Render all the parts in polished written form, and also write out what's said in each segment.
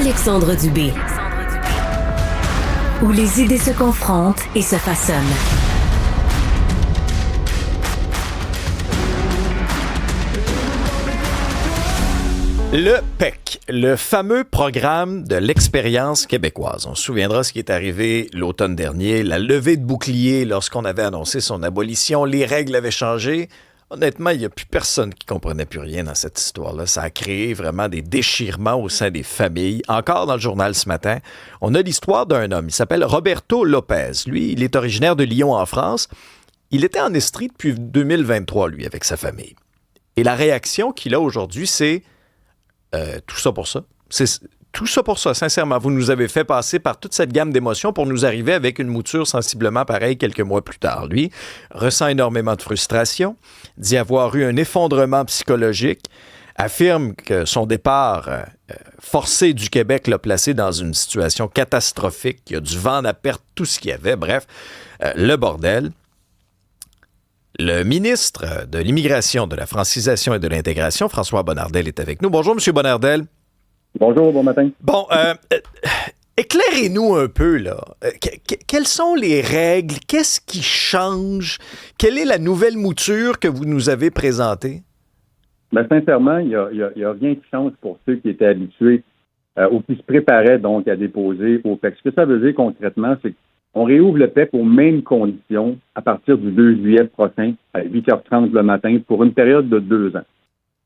Alexandre Dubé. Où les idées se confrontent et se façonnent. Le PEC, le fameux programme de l'expérience québécoise. On se souviendra ce qui est arrivé l'automne dernier, la levée de bouclier lorsqu'on avait annoncé son abolition, les règles avaient changé. Honnêtement, il n'y a plus personne qui comprenait plus rien dans cette histoire-là. Ça a créé vraiment des déchirements au sein des familles. Encore dans le journal ce matin, on a l'histoire d'un homme. Il s'appelle Roberto Lopez. Lui, il est originaire de Lyon en France. Il était en Estrie depuis 2023, lui, avec sa famille. Et la réaction qu'il a aujourd'hui, c'est tout ça pour ça. C'est tout ça pour ça, sincèrement. Vous nous avez fait passer par toute cette gamme d'émotions pour nous arriver avec une mouture sensiblement pareille quelques mois plus tard. Lui ressent énormément de frustration, dit avoir eu un effondrement psychologique, affirme que son départ forcé du Québec l'a placé dans une situation catastrophique, qu'il y a du vent à perdre tout ce qu'il y avait, bref, le bordel. Le ministre de l'Immigration, de la Francisation et de l'Intégration, François Bonnardel, est avec nous. Bonjour, M. Bonnardel. Bonjour, bon matin. Bon, éclairez-nous un peu, là. Quelles sont les règles? Qu'est-ce qui change? Quelle est la nouvelle mouture que vous nous avez présentée? Bien, sincèrement, il y a rien qui change pour ceux qui étaient habitués ou qui se préparaient donc à déposer au PEC. Ce que ça veut dire concrètement, c'est qu'on réouvre le PEC aux mêmes conditions à partir du 2 juillet prochain à 8h30 le matin pour une période de 2 ans.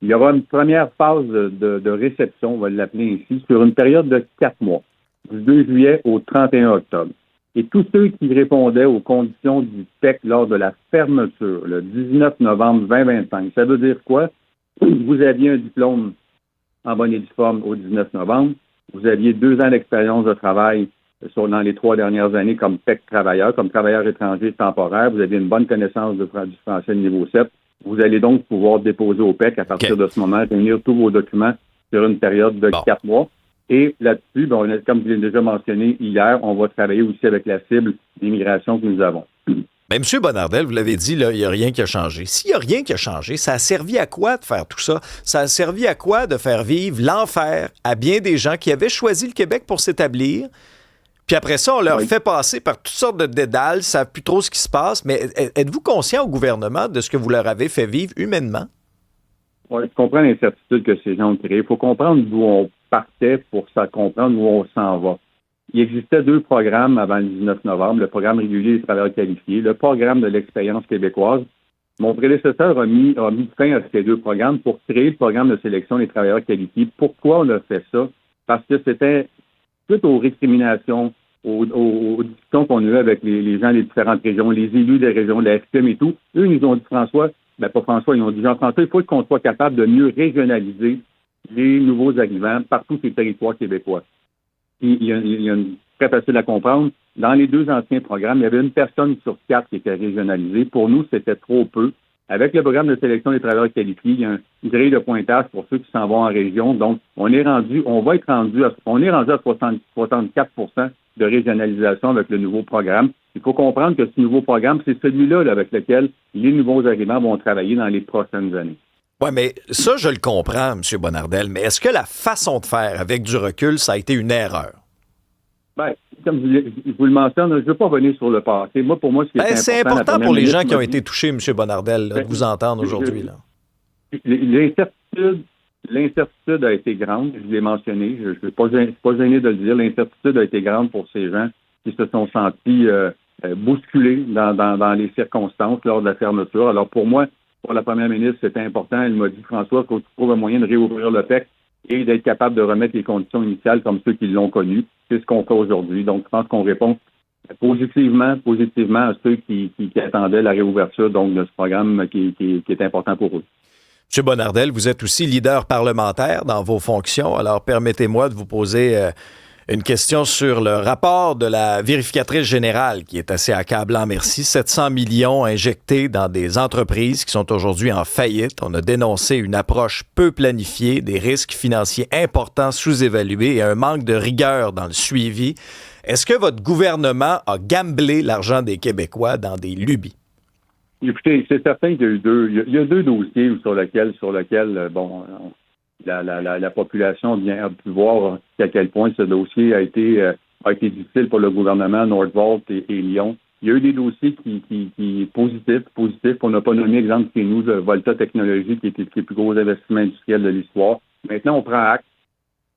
Il y aura une première phase de réception, on va l'appeler ainsi, sur une période de 4 mois, du 2 juillet au 31 octobre. Et tous ceux qui répondaient aux conditions du PEC lors de la fermeture, le 19 novembre 2025, ça veut dire quoi? Vous aviez un diplôme en bonne et due forme au 19 novembre, vous aviez 2 ans d'expérience de travail dans les 3 dernières années comme PEC travailleur, comme travailleur étranger temporaire, vous aviez une bonne connaissance du français niveau 7, vous allez donc pouvoir déposer au PEC à partir de ce moment, réunir tous vos documents sur une période de 4 mois. Et là-dessus, comme je l'ai déjà mentionné hier, on va travailler aussi avec la cible d'immigration que nous avons. Bien, M. Bonnardel, vous l'avez dit, là, il n'y a rien qui a changé. S'il n'y a rien qui a changé, ça a servi à quoi de faire tout ça? Ça a servi à quoi de faire vivre l'enfer à bien des gens qui avaient choisi le Québec pour s'établir? Puis après ça, on leur fait passer par toutes sortes de dédales, ils ne savent plus trop ce qui se passe. Mais êtes-vous conscient au gouvernement de ce que vous leur avez fait vivre humainement? Oui, je comprends l'incertitude que ces gens ont créée. Il faut comprendre d'où on partait pour comprendre où on s'en va. Il existait 2 programmes avant le 19 novembre, le programme régulier des travailleurs qualifiés, le programme de l'expérience québécoise. Mon prédécesseur a mis fin à ces 2 programmes pour créer le programme de sélection des travailleurs qualifiés. Pourquoi on a fait ça? Parce que c'était suite aux récriminations, aux discussions qu'on a eues avec les gens des différentes régions, les élus des régions, de la FQM et tout, eux, ils nous ont dit, ils ont dit, Jean-François, il faut qu'on soit capable de mieux régionaliser les nouveaux arrivants par tous ces territoires québécois. Il y a une très facile à comprendre. Dans les 2 anciens programmes, il y avait une personne sur 4 qui était régionalisée. Pour nous, c'était trop peu. Avec le programme de sélection des travailleurs qualifiés, il y a une grille de pointage pour ceux qui s'en vont en région. Donc, on est rendu à 64% de régionalisation avec le nouveau programme. Il faut comprendre que ce nouveau programme, c'est celui-là avec lequel les nouveaux arrivants vont travailler dans les prochaines années. Oui, mais ça, je le comprends, M. Bonnardel, mais est-ce que la façon de faire avec du recul, ça a été une erreur? Bien, comme je vous le mentionne, je ne veux pas revenir sur le passé. Pour moi, c'est important pour les gens qui ont été touchés, M. Bonnardel, de vous entendre aujourd'hui. L'incertitude a été grande, je l'ai mentionné, je ne suis pas gêné de le dire, l'incertitude a été grande pour ces gens qui se sont sentis bousculés dans les circonstances lors de la fermeture. Alors pour moi, pour la première ministre, c'était important. Elle m'a dit, François, qu'il faut trouver un moyen de réouvrir le PEC et d'être capable de remettre les conditions initiales comme ceux qui l'ont connu. C'est ce qu'on fait aujourd'hui. Donc, je pense qu'on répond positivement à ceux qui attendaient la réouverture donc, de ce programme qui est important pour eux. M. Bonnardel, vous êtes aussi leader parlementaire dans vos fonctions. Alors, permettez-moi de vous poser une question sur le rapport de la vérificatrice générale qui est assez accablant, merci. 700 millions injectés dans des entreprises qui sont aujourd'hui en faillite. On a dénoncé une approche peu planifiée, des risques financiers importants sous-évalués et un manque de rigueur dans le suivi. Est-ce que votre gouvernement a gamblé l'argent des Québécois dans des lubies? Écoutez, c'est certain qu'il y a eu 2 dossiers sur lesquels la population a pu voir à quel point ce dossier a été difficile pour le gouvernement, Nordvolt et Lyon. Il y a eu des dossiers qui positifs. On n'a pas nommé, exemple, chez nous, de Volta Technologies, qui était le plus gros investissement industriel de l'histoire. Maintenant, on prend acte.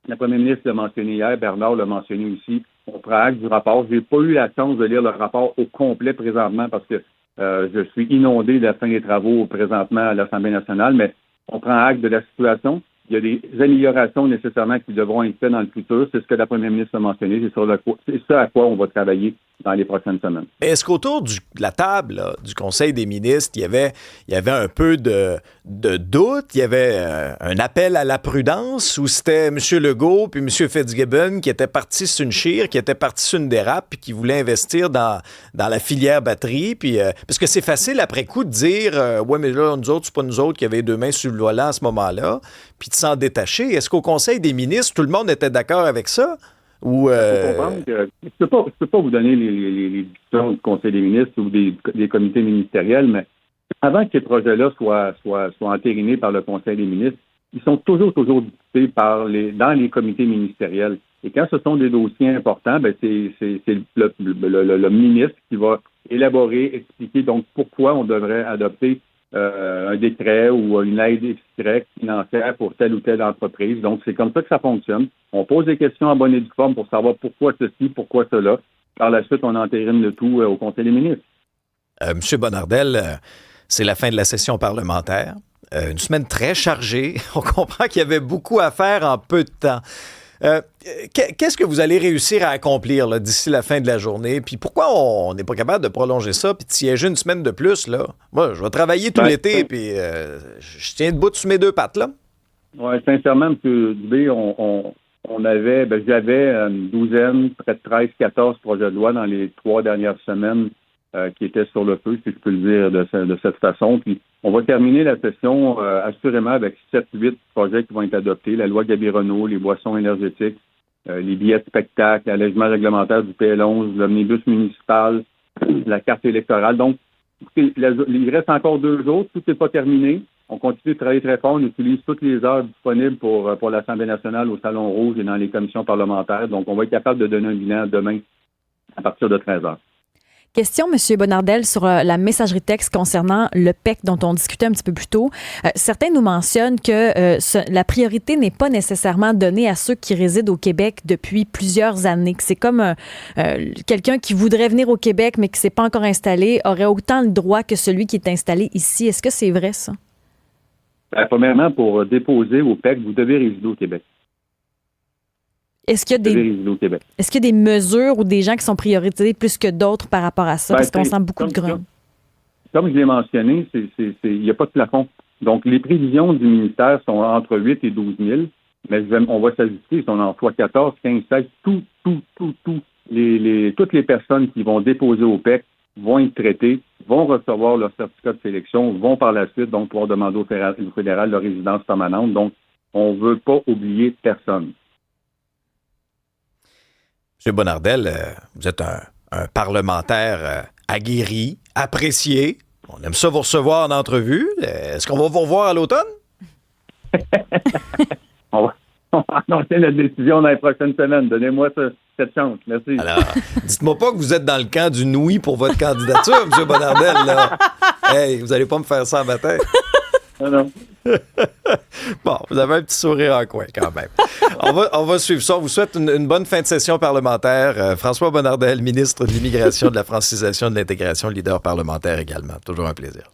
La première ministre l'a mentionné hier, Bernard l'a mentionné aussi. On prend acte du rapport. Je n'ai pas eu la chance de lire le rapport au complet présentement parce que je suis inondé de la fin des travaux présentement à l'Assemblée nationale, mais on prend acte de la situation. Il y a des améliorations nécessairement qui devront être faites dans le futur. C'est ce que la première ministre a mentionné. C'est ça à quoi on va travailler dans les prochaines semaines. Est-ce qu'autour de la table là, du Conseil des ministres, il y avait un peu de doute, il y avait un appel à la prudence, ou c'était M. Legault puis M. Fitzgibbon qui étaient partis sur une chire, qui étaient partis sur une dérape puis qui voulaient investir dans la filière batterie? Puis, parce que c'est facile après coup de dire ouais, mais là, nous autres, c'est pas nous autres qui avaient deux mains sur le volant à ce moment-là, puis de s'en détacher. Est-ce qu'au Conseil des ministres, tout le monde était d'accord avec ça? Ou je peux pas vous donner les discussions du Conseil des ministres ou des comités ministériels, mais avant que ces projets-là soient entérinés par le Conseil des ministres, ils sont toujours discutés dans les comités ministériels. Et quand ce sont des dossiers importants, ben c'est le ministre qui va élaborer, expliquer donc pourquoi on devrait adopter un décret ou une aide extraite financière pour telle ou telle entreprise. Donc, c'est comme ça que ça fonctionne. On pose des questions en bonne et due forme pour savoir pourquoi ceci, pourquoi cela. Par la suite, on entérine le tout au Conseil des ministres. Monsieur Bonnardel, c'est la fin de la session parlementaire. Une semaine très chargée. On comprend qu'il y avait beaucoup à faire en peu de temps. Qu'est-ce que vous allez réussir à accomplir là, d'ici la fin de la journée? Puis pourquoi on n'est pas capable de prolonger ça puis de siéger une semaine de plus? Là? Moi, je vais travailler tout l'été puis je tiens debout sur mes deux pattes. Là. Oui, sincèrement, M. Dubé, j'avais une douzaine, près de 13, 14 projets de loi dans les 3 dernières semaines qui étaient sur le feu, si je peux le dire de cette façon. Puis on va terminer la session assurément avec 7-8 projets qui vont être adoptés. La loi Gabironneau, les boissons énergétiques, les billets de spectacle, l'allègement réglementaire du PL11, l'omnibus municipal, la carte électorale. Donc, il reste encore 2 jours. Tout n'est pas terminé. On continue de travailler très fort. On utilise toutes les heures disponibles pour l'Assemblée nationale au Salon Rouge et dans les commissions parlementaires. Donc, on va être capable de donner un bilan demain à partir de 13 heures. Question, M. Bonnardel, sur la messagerie texte concernant le PEC dont on discutait un petit peu plus tôt. Certains nous mentionnent que la priorité n'est pas nécessairement donnée à ceux qui résident au Québec depuis plusieurs années. Que c'est comme quelqu'un qui voudrait venir au Québec mais qui ne s'est pas encore installé aurait autant le droit que celui qui est installé ici. Est-ce que c'est vrai, ça? Premièrement, pour déposer au PEC, vous devez résider au Québec. Est-ce qu'il y a des mesures ou des gens qui sont prioritisés plus que d'autres par rapport à ça? Parce qu'on sent beaucoup de grogne. Comme je l'ai mentionné, il n'y a pas de plafond. Donc, les prévisions du ministère sont entre 8 et 12 000, mais on va s'ajuster, ils sont entre 14, 15, 16. Toutes les personnes qui vont déposer au PEC vont être traitées, vont recevoir leur certificat de sélection, vont par la suite donc pouvoir demander au fédéral leur résidence permanente. Donc, on ne veut pas oublier personne. M. Bonnardel, vous êtes un parlementaire aguerri, apprécié. On aime ça vous recevoir en entrevue. Est-ce qu'on va vous revoir à l'automne? On va annoncer la décision dans les prochaines semaines. Donnez-moi cette chance. Merci. Alors, dites-moi pas que vous êtes dans le camp du oui pour votre candidature, M. Bonnardel. Là. Hey, vous n'allez pas me faire ça en matin. Non. Bon, vous avez un petit sourire en coin quand même. On va suivre ça. On vous souhaite une bonne fin de session parlementaire. François Bonnardel, ministre de l'Immigration, de la Francisation, de l'Intégration, leader parlementaire également. Toujours un plaisir.